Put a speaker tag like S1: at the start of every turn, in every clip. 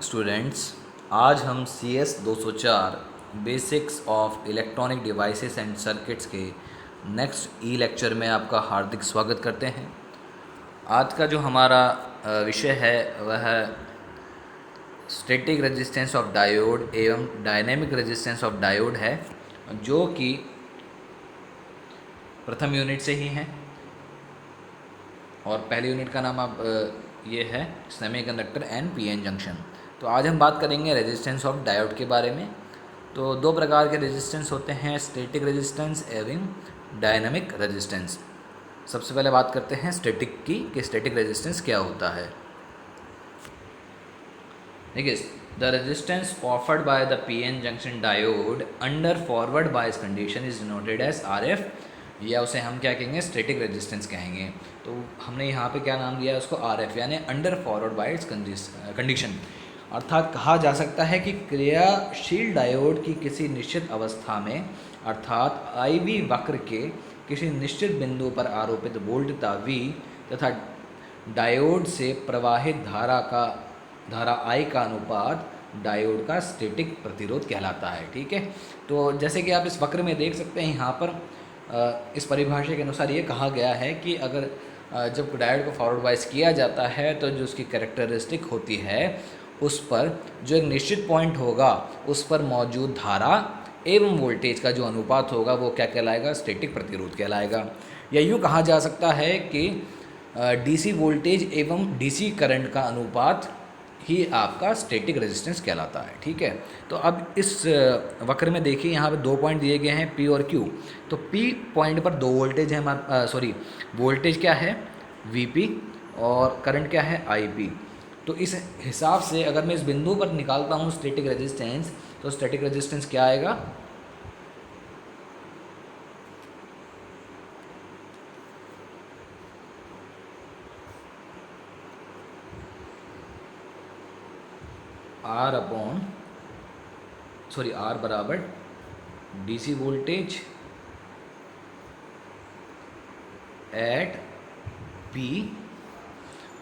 S1: Students, आज हम C S 204 basics of electronic devices and circuits के नेक्स्ट ई लेक्चर में आपका हार्दिक स्वागत करते हैं। आज का जो हमारा विषय है वह है स्टैटिक रेजिस्टेंस ऑफ डायोड एवं डायनेमिक रेजिस्टेंस ऑफ डायोड है, जो कि प्रथम यूनिट से ही हैं। और पहली यूनिट का नाम आप ये है सेमीकंडक्टर एंड पीएन जंक्शन। तो आज हम बात करेंगे रेजिस्टेंस ऑफ डायोड के बारे में। तो दो प्रकार के रेजिस्टेंस होते हैं, स्टैटिक रेजिस्टेंस एवं डायनामिक रेजिस्टेंस। सबसे पहले बात करते हैं स्टैटिक की कि स्टैटिक रेजिस्टेंस क्या होता है। देखिए, the resistance offered by the PN junction diode under forward bias condition is denoted as RF, या उसे हम क्या कहेंगे, स्टैटिक रेजिस्टेंस कहेंगे। तो हमने यहाँ पे क्या नाम दिया है उसको, आरएफ, यानी अंडर फॉरवर्ड बायस कंडीशन। अर्थात कहा जा सकता है कि क्रियाशील डायोड की किसी निश्चित अवस्था में, अर्थात आईवी वक्र के किसी निश्चित बिंदु पर आरोपित वोल्टता V तथा डायोड से प्रवाहित धारा I का अनुपात डायोड का स्टैटिक प्रतिरोध कहलाता है। ठीक है, तो जैसे कि आप इस वक्र में देख सकते हैं, यहाँ पर इस परिभाषा के अनुसार ये कहा गया है कि अगर जब डायोड को फॉरवर्ड वाइज किया जाता है तो जो उसकी कैरेक्टरिस्टिक होती है उस पर जो एक निश्चित पॉइंट होगा उस पर मौजूद धारा एवं वोल्टेज का जो अनुपात होगा वो क्या कहलाएगा, स्टैटिक प्रतिरोध कहलाएगा। या यूँ कहा जा सकता है कि डीसी वोल्टेज एवं डीसी करंट का अनुपात ही आपका स्टैटिक रेजिस्टेंस कहलाता है। ठीक है, तो अब इस वक्र में देखिए, यहाँ पे 2 पॉइंट दिए गए हैं P और Q। तो P पॉइंट पर 2 वोल्टेज है हमारा, वोल्टेज क्या है VP और करंट क्या है IP। तो इस हिसाब से अगर मैं इस बिंदु पर निकालता हूँ स्टैटिक रेजिस्टेंस, तो स्टैटिक रेजिस्टेंस क्या आएगा, R बराबर DC वोल्टेज एट P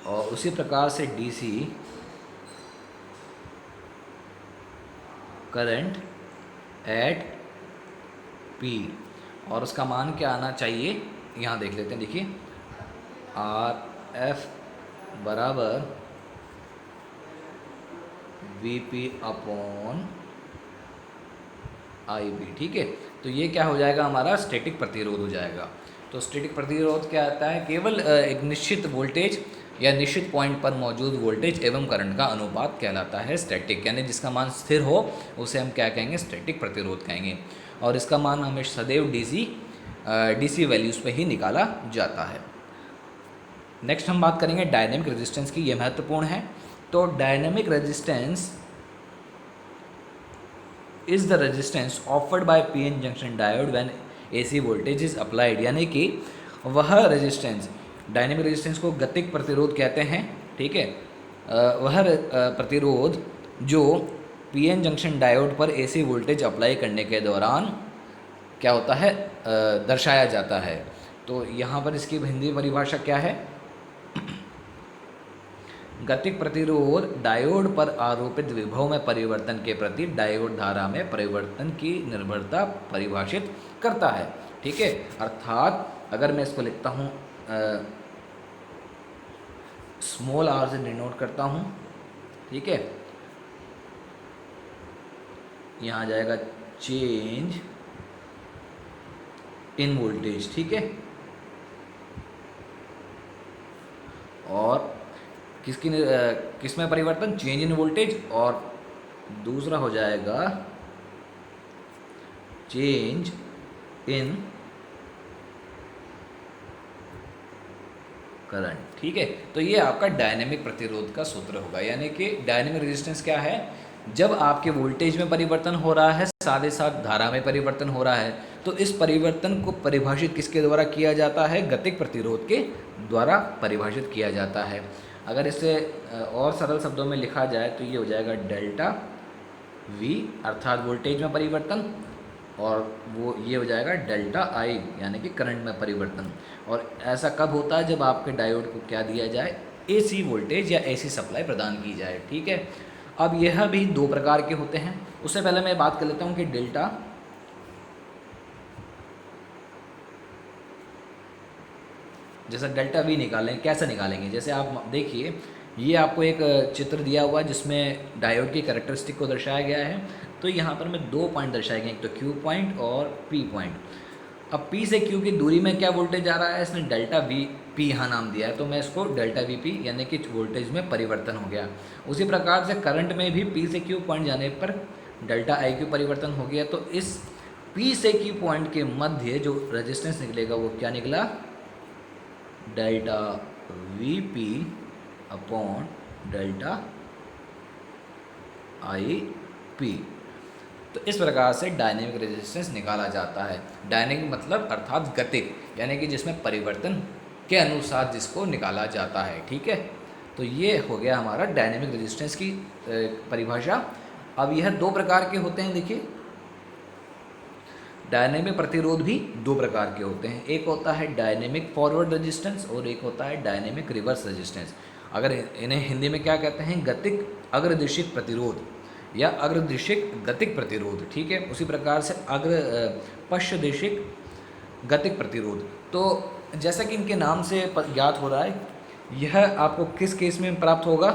S1: और उसी प्रकार से DC करंट एट P, और उसका मान क्या आना चाहिए, यहाँ देख लेते हैं। देखिए, RF बराबर VP अपॉन IB। ठीक है, तो ये क्या हो जाएगा, हमारा स्टैटिक प्रतिरोध हो जाएगा। तो स्टैटिक प्रतिरोध क्या आता है, केवल एक निश्चित वोल्टेज या निश्चित पॉइंट पर मौजूद वोल्टेज एवं करंट का अनुपात कहलाता है स्टैटिक, यानी जिसका मान स्थिर हो उसे हम क्या कहेंगे, स्टैटिक प्रतिरोध कहेंगे। और इसका मान हमेशा सदैव DC वैल्यूज़ पे ही निकाला जाता है। नेक्स्ट हम बात करेंगे डायनेमिक रेजिस्टेंस की, ये महत्वपूर्ण है। तो dynamic resistance is the resistance offered bye PN junction diode when AC voltage is applied, यानी कि वह रेजिस्टेंस, डायनेमिक रेजिस्टेंस को गतिक प्रतिरोध कहते हैं। ठीक है, वह प्रतिरोध जो पीएन जंक्शन डायोड पर AC वोल्टेज अप्लाई करने के दौरान क्या होता है, दर्शाया जाता है। तो यहाँ पर इसकी हिंदी परिभाषा क्या है, गतिक प्रतिरोध डायोड पर आरोपित विभव में परिवर्तन के प्रति डायोड धारा में परिवर्तन की निर्भरता परिभाषित करता है। ठीक है, अर्थात अगर मैं इसको लिखता हूँ, स्मॉल r से डिनोट करता हूँ। ठीक है, यहाँ आ जाएगा चेंज इन वोल्टेज। ठीक है, और किस में परिवर्तन, चेंज इन वोल्टेज, और दूसरा हो जाएगा चेंज इन करंट। ठीक है, तो ये आपका डायनेमिक प्रतिरोध का सूत्र होगा, यानी कि डायनेमिक रेजिस्टेंस क्या है, जब आपके वोल्टेज में परिवर्तन हो रहा है साथ ही साथ धारा में परिवर्तन हो रहा है, तो इस परिवर्तन को परिभाषित किसके द्वारा किया जाता है, गतिक प्रतिरोध के द्वारा परिभाषित किया जाता है। अगर इसे और सरल शब्दों में लिखा जाए तो ये हो जाएगा डेल्टा V, अर्थात वोल्टेज में परिवर्तन, और वो ये हो जाएगा डेल्टा I, यानी कि करंट में परिवर्तन। और ऐसा कब होता है, जब आपके डायोड को क्या दिया जाए, AC वोल्टेज या AC सप्लाई प्रदान की जाए। ठीक है, अब यह भी दो प्रकार के होते हैं। उससे पहले मैं बात कर लेता हूँ कि डेल्टा जैसा डेल्टा वी निकालें, कैसे निकालेंगे। जैसे आप देखिए, ये आपको एक चित्र दिया हुआ है जिसमें डायोड की कैरेक्टरिस्टिक को दर्शाया गया है। तो यहाँ पर मैं 2 पॉइंट दर्शाए गए, एक तो Q पॉइंट और P पॉइंट। अब P से Q की दूरी में क्या वोल्टेज आ रहा है, इसने डेल्टा वी पी यहाँ नाम दिया है, तो मैं इसको डेल्टा वी पी यानी कि वोल्टेज में परिवर्तन हो गया। उसी प्रकार से करंट में भी P से Q पॉइंट जाने पर डेल्टा आई क्यू परिवर्तन हो गया। तो इस P से Q पॉइंट के मध्य जो रेजिस्टेंस निकलेगा वो क्या निकला, delta V P upon delta I P. तो इस प्रकार से डायनेमिक रेजिस्टेंस निकाला जाता है। डायनेमिक मतलब अर्थात गतिक, यानी कि जिसमें परिवर्तन के अनुसार जिसको निकाला जाता है। ठीक है, तो ये हो गया हमारा डायनेमिक रेजिस्टेंस की परिभाषा। अब यह दो प्रकार के होते हैं। देखिए, डायनेमिक प्रतिरोध भी दो प्रकार के होते हैं, एक होता है डायनेमिक फॉरवर्ड रेजिस्टेंस और एक होता है डायनेमिक रिवर्स रेजिस्टेंस। अगर इन्हें हिंदी में क्या कहते हैं, गतिक अग्रदिशिक प्रतिरोध या अग्रदिशिक गतिक प्रतिरोध। ठीक है, उसी प्रकार से पश्चदिशिक गतिक प्रतिरोध। तो जैसा कि इनके नाम से ज्ञात हो रहा है, यह आपको किस केस में प्राप्त होगा,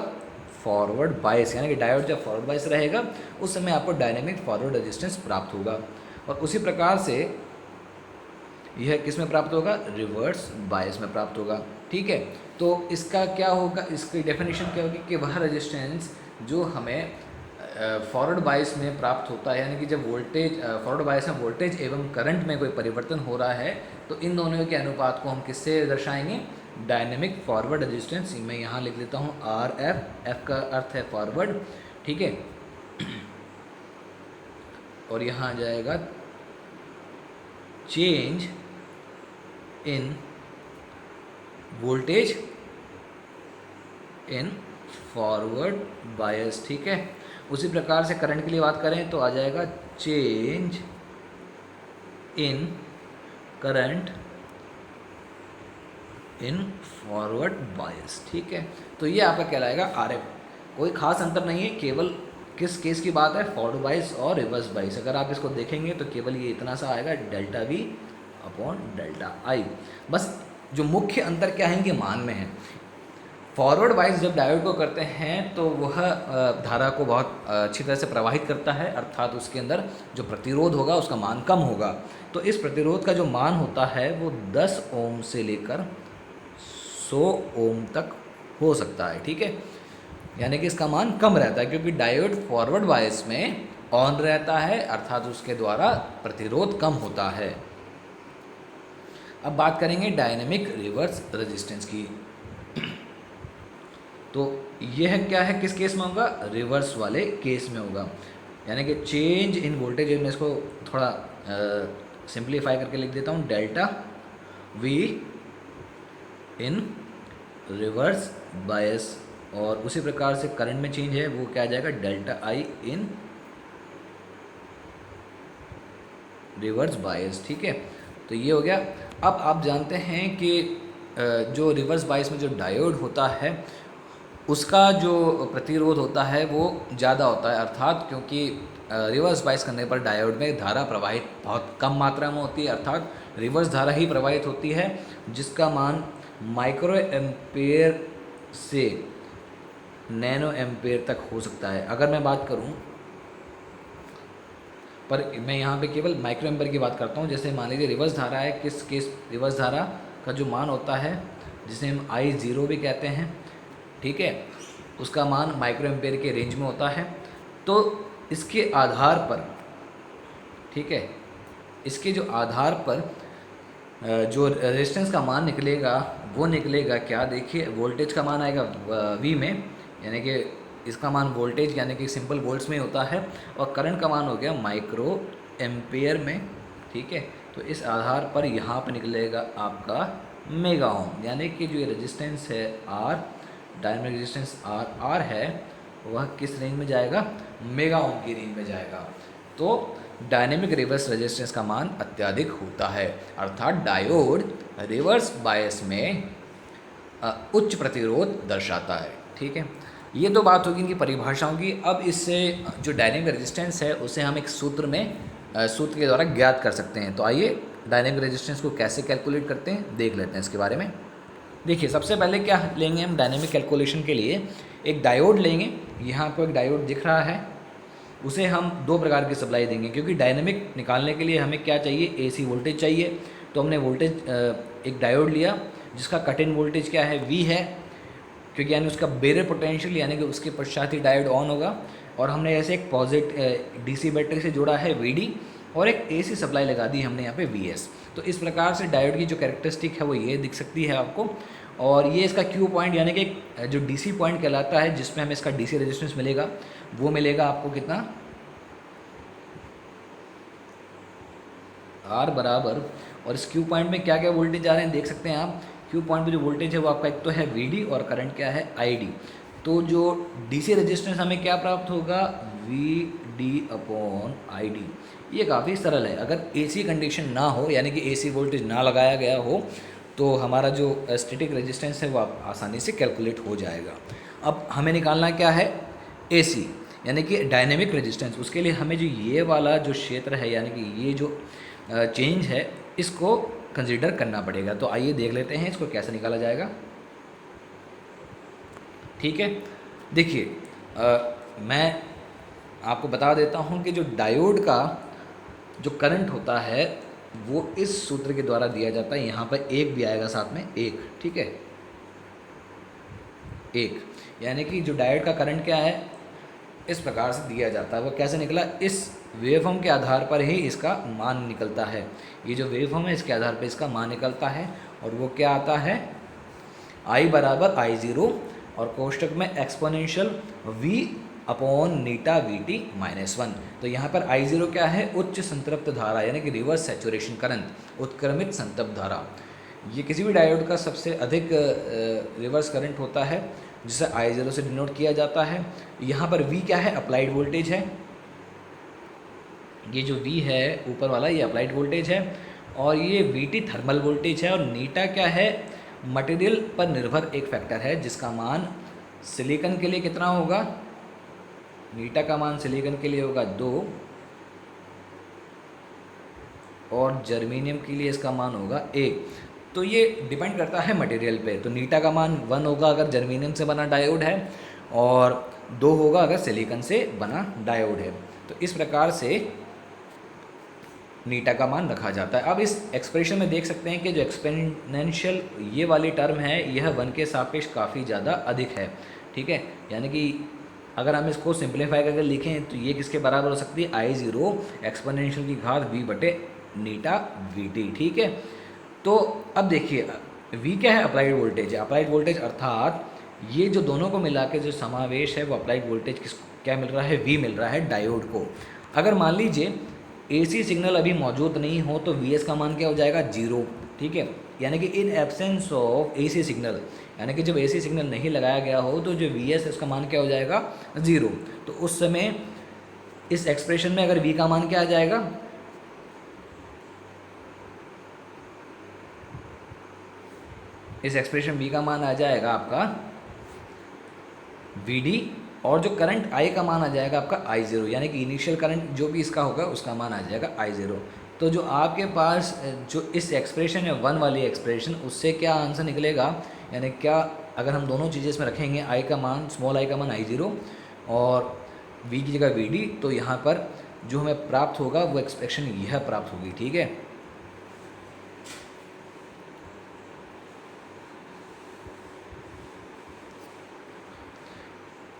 S1: फॉरवर्ड बायस, यानी कि डायोड जब फॉरवर्ड बायस रहेगा उस समय आपको डायनेमिक फॉरवर्ड रेजिस्टेंस प्राप्त होगा। और उसी प्रकार से यह किस में प्राप्त होगा, रिवर्स बायस में प्राप्त होगा। ठीक है, तो इसका क्या होगा, इसकी डेफिनेशन क्या होगी कि वह रेजिस्टेंस जो हमें फॉरवर्ड बायस में प्राप्त होता है, यानी कि जब वोल्टेज फॉरवर्ड बायस में वोल्टेज एवं करंट में कोई परिवर्तन हो रहा है, तो इन दोनों के अनुपात को हम किससे दर्शाएंगे, डायनेमिक फॉरवर्ड रेजिस्टेंस। मैं यहाँ लिख देता हूँ आर एफ, एफ का अर्थ है फॉरवर्ड। ठीक है, और यहाँ आ जाएगा change in voltage in forward bias. ठीक है, उसी प्रकार से करंट के लिए बात करें तो आ जाएगा change in current in forward bias. ठीक है, तो ये आपका कहलाएगा आर एफ। कोई खास अंतर नहीं है, केवल किस केस की बात है, फॉरवर्ड बायस और रिवर्स बायस। अगर आप इसको देखेंगे तो केवल ये इतना सा आएगा, डेल्टा वी अपॉन डेल्टा आई। बस जो मुख्य अंतर क्या है, इनके मान में है। फॉरवर्ड बायस जब डायोड को करते हैं तो वह धारा को बहुत अच्छी तरह से प्रवाहित करता है, अर्थात उसके अंदर जो प्रतिरोध होगा उसका मान कम होगा। तो इस प्रतिरोध का जो मान होता है वो 10 ओम से लेकर 100 ओम तक हो सकता है। ठीक है, यानी कि इसका मान कम रहता है, क्योंकि डायोड फॉरवर्ड बायस में ऑन रहता है, अर्थात उसके द्वारा प्रतिरोध कम होता है। अब बात करेंगे डायनेमिक रिवर्स रेजिस्टेंस की। तो यह क्या है, किस केस में होगा, रिवर्स वाले केस में होगा, यानी कि चेंज इन वोल्टेज। मैं इसको थोड़ा सिंप्लीफाई करके लिख देता हूँ, delta we in reverse bias. और उसी प्रकार से करंट में चेंज है वो क्या आ जाएगा, डेल्टा आई इन रिवर्स बायस। ठीक है, तो ये हो गया। अब आप जानते हैं कि जो रिवर्स बायस में जो डायोड होता है उसका जो प्रतिरोध होता है वो ज़्यादा होता है, अर्थात क्योंकि रिवर्स बायस करने पर डायोड में धारा प्रवाहित बहुत कम मात्रा में होती है, अर्थात रिवर्स धारा ही प्रवाहित होती है, जिसका मान माइक्रो एम्पेयर से नैनो एम्पेयर तक हो सकता है। अगर मैं बात करूं, पर मैं यहाँ पे केवल माइक्रो एम्पेयर की बात करता हूँ। जैसे मान लीजिए रिवर्स धारा है, किस केस रिवर्स धारा का जो मान होता है जिसे हम I0 भी कहते हैं, ठीक है, उसका मान माइक्रो एम्पेयर के रेंज में होता है। तो इसके आधार पर, ठीक है, इसके जो आधार पर जो रेजिस्टेंस का मान निकलेगा वो निकलेगा क्या, देखिए वोल्टेज का मान आएगा V में, यानी कि इसका मान वोल्टेज यानी कि सिंपल वोल्ट्स में होता है, और करंट का मान हो गया माइक्रो एम्पेयर में। ठीक है, तो इस आधार पर यहाँ पर निकलेगा आपका मेगा ओम, यानी कि जो ये रेजिस्टेंस है R, डायनेमिक रेजिस्टेंस R है, वह किस रेंज में जाएगा, मेगा ओम की रेंज में जाएगा। तो डायनेमिक रिवर्स रेजिस्टेंस का मान अत्यधिक होता है, अर्थात डायोड रिवर्स बायस में उच्च प्रतिरोध दर्शाता है। ठीक है, ये तो बात होगी इनकी परिभाषाओं की। अब इससे जो डायनेमिक रेजिस्टेंस है उसे हम एक सूत्र में सूत्र के द्वारा ज्ञात कर सकते हैं। तो आइए डायनेमिक रेजिस्टेंस को कैसे कैलकुलेट करते हैं देख लेते हैं इसके बारे में। देखिए सबसे पहले क्या लेंगे हम डायनेमिक कैलकुलेशन के लिए, एक डायोड लेंगे। यहाँ पर एक डायोड दिख रहा है, उसे हम दो प्रकार की सप्लाई देंगे, क्योंकि डायनेमिक निकालने के लिए हमें क्या चाहिए, एसी वोल्टेज चाहिए। तो हमने वोल्टेज एक डायोड लिया जिसका कट इन वोल्टेज क्या है, वी है, क्योंकि यानी उसका बेरर पोटेंशियल यानी कि उसके पश्चात ही डायोड ऑन होगा। और हमने ऐसे एक डीसी बैटरी से जोड़ा है वीडी, और एक एसी सप्लाई लगा दी हमने यहाँ पे वीएस। तो इस प्रकार से डायोड की जो कैरेक्टरिस्टिक है वो ये दिख सकती है आपको। और ये इसका क्यू पॉइंट यानी कि जो डीसी पॉइंट कहलाता है, जिसमें हमें इसका डीसी रेजिस्टेंस मिलेगा, वो मिलेगा आपको कितना, आर बराबर, और इस क्यू पॉइंट में क्या क्या वोल्टेज आ रहे हैं देख सकते हैं आप। क्यू पॉइंट पे जो वोल्टेज है वो आपका एक तो है वीडी और करंट क्या है, आईडी। तो जो डीसी रेजिस्टेंस हमें क्या प्राप्त होगा, V D upon I D. ये काफ़ी सरल है। अगर एसी कंडीशन ना हो यानी कि एसी वोल्टेज ना लगाया गया हो तो हमारा जो स्टैटिक रेजिस्टेंस है वो आसानी से कैलकुलेट हो जाएगा। अब हमें निकालना क्या है, एसी यानी कि डायनेमिक रेजिस्टेंस। उसके लिए हमें जो ये वाला जो क्षेत्र है यानी कि ये जो चेंज है इसको कंसीडर करना पड़ेगा। तो आइए देख लेते हैं इसको कैसे निकाला जाएगा। ठीक है, देखिए मैं आपको बता देता हूँ कि जो डायोड का जो करंट होता है वो इस सूत्र के द्वारा दिया जाता है। यहाँ पर एक भी आएगा साथ में, एक, ठीक है, एक, यानी कि जो डायोड का करंट क्या है इस प्रकार से दिया जाता है। वो कैसे निकला, इस वेवफॉर्म के आधार पर ही इसका मान निकलता है। ये जो वेवफॉर्म है इसके आधार पर इसका मान निकलता है, और वो क्या आता है, I बराबर I0 और कोष्टक में exponential V upon eta VT -1। तो यहाँ पर I0 क्या है, उच्च संतृप्त धारा यानी कि रिवर्स सैचुरेशन करंट, उत्क्रमित संतृप्त धारा। ये किसी भी डायोड का सबसे अधिक रिवर्स करंट होता है जिसे I0 से डिनोट किया जाता है। यहाँ पर V क्या है, अप्लाइड वोल्टेज है। ये जो V है ऊपर वाला ये अप्लाइड वोल्टेज है, और ये VT थर्मल वोल्टेज है, और नीटा क्या है, मटेरियल पर निर्भर एक फैक्टर है जिसका मान सिलिकॉन के लिए कितना होगा, नीटा का मान सिलिकॉन के लिए होगा 2, और जर्मेनियम के लिए इसका मान होगा 1। तो ये डिपेंड करता है मटेरियल पे। तो नीटा का मान 1 होगा अगर जर्मेनियम से बना डायोड है, और 2 होगा अगर सिलिकॉन से बना डायोड है। तो इस प्रकार से नीटा का मान रखा जाता है। अब इस एक्सप्रेशन में देख सकते हैं कि जो एक्सपोनेंशियल ये वाली टर्म है यह 1 के सापेक्ष काफ़ी ज़्यादा अधिक है। ठीक है, यानी कि अगर हम इसको सिंप्लीफाई करके लिखें तो ये किसके बराबर हो सकती है, I0 एक्सपोनेंशियल की घात V बटे नीटा VT। ठीक है, तो अब देखिए V क्या है, अप्लाइड वोल्टेज है। अप्लाइड वोल्टेज अर्थात ये जो दोनों को मिला के जो समावेश है वो अप्लाइड वोल्टेज किस क्या मिल रहा है, V मिल रहा है डायोड को। अगर मान लीजिए AC सिग्नल अभी मौजूद नहीं हो तो VS का मान क्या हो जाएगा, 0। ठीक है, यानी कि in absence of AC signal, यानी कि जब AC सिग्नल नहीं लगाया गया हो तो जो VS है उसका मान क्या हो जाएगा, 0। तो उस समय इस एक्सप्रेशन में अगर V का मान क्या आ जाएगा, इस एक्सप्रेशन V का मान आ जाएगा आपका VD, और जो करंट I का मान आ जाएगा आपका I0, यानी कि इनिशियल करंट जो भी इसका होगा उसका मान आ जाएगा I0। तो जो आपके पास जो इस एक्सप्रेशन है 1 वाली एक्सप्रेशन, उससे क्या आंसर निकलेगा, यानी क्या अगर हम दोनों चीज़ें इसमें रखेंगे, I का मान, स्मॉल I का मान I0 और V की जगह VD, तो यहाँ पर जो हमें प्राप्त होगा वो एक्सप्रेशन यह प्राप्त होगी। ठीक है,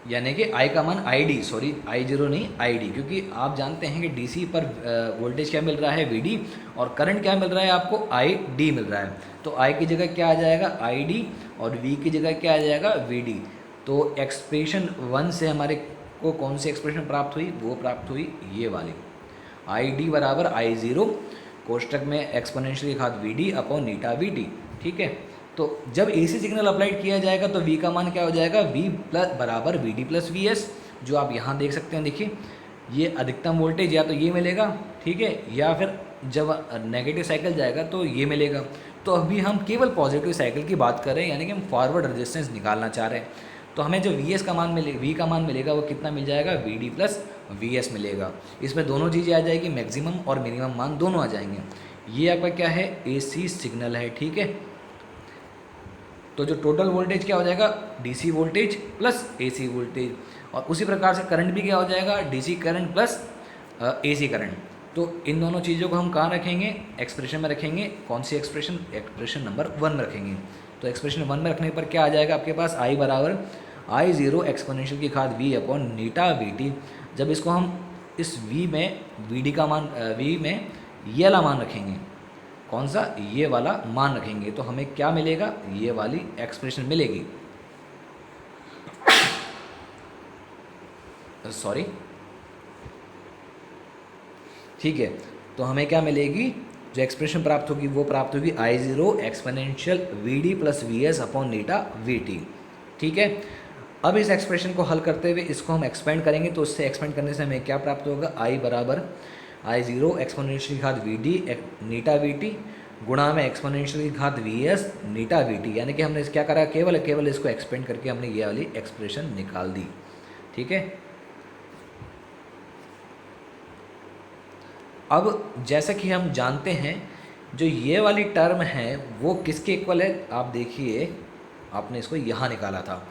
S1: यानी कि I का मान I0 नहीं ID, क्योंकि आप जानते हैं कि DC पर वोल्टेज क्या मिल रहा है, VD, और करंट क्या मिल रहा है आपको, ID मिल रहा है। तो I की जगह क्या आ जाएगा, ID, और V की जगह क्या आ जाएगा, VD। तो एक्सप्रेशन 1 से हमारे को कौन सी एक्सप्रेशन प्राप्त हुई, वो प्राप्त हुई ये वाली, ID बराबर I0 कोष्टक में एक्सपोनेंशियल की घात VD अपॉन नीटा VT। ठीक है, तो जब AC सिग्नल अप्लाइड किया जाएगा तो V का मान क्या हो जाएगा, V प्लस बराबर VD प्लस VS, जो आप यहाँ देख सकते हैं। देखिए ये अधिकतम वोल्टेज या तो ये मिलेगा, ठीक है, या फिर जब नेगेटिव साइकिल जाएगा तो ये मिलेगा। तो अभी हम केवल पॉजिटिव साइकिल की बात कर रहे हैं, यानी कि हम फॉरवर्ड रेजिस्टेंस निकालना चाह रहे हैं। तो हमें जो वी एस का मान मिले वी का मान मिलेगा वो कितना मिल जाएगा, V D plus V S मिलेगा। इसमें दोनों चीज़ें आ जाएगी, मैक्सिमम और मिनिमम मान दोनों आ जाएंगे। ये आपका क्या है, AC सिग्नल है, ठीक है। तो जो टोटल वोल्टेज क्या हो जाएगा, DC voltage plus AC voltage, और उसी प्रकार से करंट भी क्या हो जाएगा, DC current plus AC current. तो इन दोनों चीज़ों को हम कहाँ रखेंगे, एक्सप्रेशन में रखेंगे। कौन सी एक्सप्रेशन, एक्सप्रेशन नंबर 1 में रखेंगे। तो एक्सप्रेशन 1 में रखने पर क्या आ जाएगा आपके पास, I बराबर I0 एक्सपोनेंशियल की घात V अपॉन नीटा VT। जब इसको हम इस V में VD का मान V में ये वाला मान रखेंगे, कौन सा, ये वाला मान रखेंगे, तो हमें क्या मिलेगा, ये वाली एक्सप्रेशन मिलेगी। सॉरी, ठीक है। तो हमें क्या मिलेगी, जो एक्सप्रेशन प्राप्त होगी वो प्राप्त होगी I0 exponential VD plus VS upon eta VT, ठीक है। अब इस एक्सप्रेशन को हल करते हुए इसको हम एक्सपेंड करेंगे, तो उससे एक्सपेंड करने से हमें क्या प्राप्त होगा, I बराबर I0 एक्सपोनेंशियल की घात VD नीटा VT गुणा में एक्सपोनेंशियल की घात VS नीटा VT। यानी कि हमने क्या करा, केवल इसको एक्सपेंड करके हमने ये वाली एक्सप्रेशन निकाल दी, ठीक है। अब जैसा कि हम जानते हैं, जो ये वाली टर्म है वो किसके इक्वल है, आप देखिए आपने इसको यहाँ निकाला था।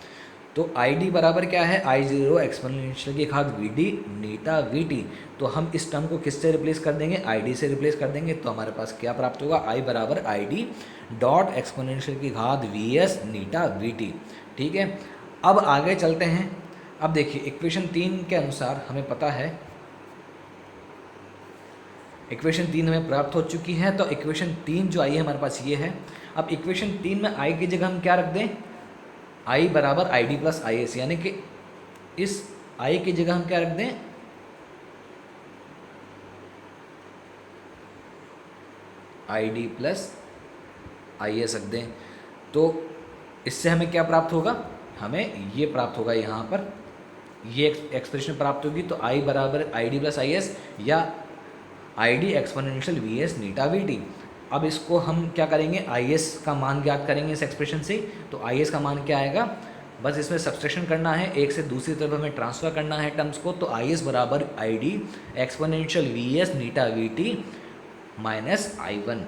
S1: तो ID बराबर क्या है, I0 एक्सपोनेंशियल की घात VD नीटा VT। तो हम इस टर्म को किससे रिप्लेस कर देंगे, ID से रिप्लेस कर देंगे। तो हमारे पास क्या प्राप्त होगा, I बराबर ID डॉट एक्सपोनेंशियल की घात VS नीटा VT, ठीक है। अब आगे चलते हैं। अब देखिए इक्वेशन 3 के अनुसार हमें पता है, इक्वेशन 3 हमें प्राप्त हो चुकी है। तो इक्वेशन 3 जो आई है हमारे पास ये है। अब इक्वेशन 3 में I की जगह हम क्या रख दें, I बराबर ID प्लस IS, यानी कि इस I की जगह हम क्या रख दें, ID प्लस IS रख दें। तो इससे हमें क्या प्राप्त होगा, हमें ये प्राप्त होगा, यहाँ पर ये एक्सप्रेशन प्राप्त होगी। तो I बराबर ID प्लस IS या ID एक्सपोनेंशियल VS नीटा VT। अब इसको हम क्या करेंगे, IS का मान ज्ञात करेंगे इस एक्सप्रेशन से। तो IS का मान क्या आएगा, बस इसमें सब्सट्रैक्शन करना है, एक से दूसरी तरफ हमें ट्रांसफ़र करना है टर्म्स को। तो IS बराबर ID एक्सपोनेंशियल VS नीटा VT माइनस I1,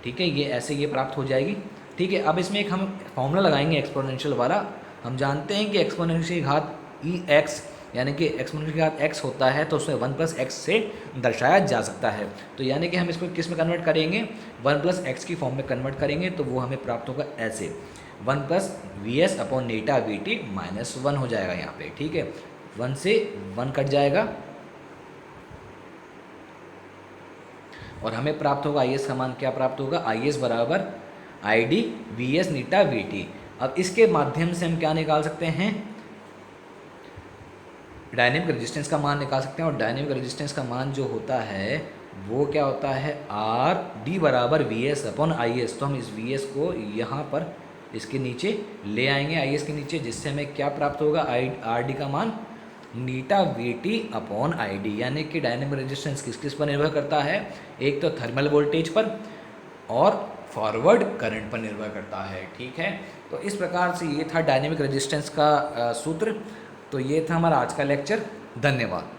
S1: ठीक है। ये ऐसे ये प्राप्त हो जाएगी, ठीक है। अब इसमें एक हम फॉर्मूला लगाएंगे एक्सपोनेंशियल वाला। हम जानते हैं कि एक्सपोनेंशियल घात EX यानी कि एक्सपोनेंशियल की घात x होता है, तो उसमें 1 प्लस एक्स से दर्शाया जा सकता है। तो यानी कि हम इसको किस में कन्वर्ट करेंगे, 1 प्लस एक्स की फॉर्म में कन्वर्ट करेंगे। तो वो हमें प्राप्त होगा ऐसे, 1 plus VS upon eta VT minus 1 हो जाएगा यहाँ पे, ठीक है। 1 से 1 कट जाएगा और हमें प्राप्त होगा IS का मान क्या प्राप्त होगा, IS बराबर ID VS नीटा VT। अब इसके माध्यम से हम क्या निकाल सकते हैं, डायनेमिक रेजिस्टेंस का मान निकाल सकते हैं। और डायनेमिक रेजिस्टेंस का मान जो होता है वो क्या होता है, RD बराबर VS अपॉन IS। तो हम इस VS को यहाँ पर इसके नीचे ले आएंगे, IS के नीचे, जिससे हमें क्या प्राप्त होगा, RD का मान नीटा VT अपॉन ID। यानी कि डायनेमिक रेजिस्टेंस किस किस पर निर्भर करता है, एक तो थर्मल वोल्टेज पर और फॉरवर्ड करंट पर निर्भर करता है, ठीक है। तो इस प्रकार से ये था डायनेमिक रेजिस्टेंस का सूत्र। तो ये था हमारा आज का लेक्चर। धन्यवाद।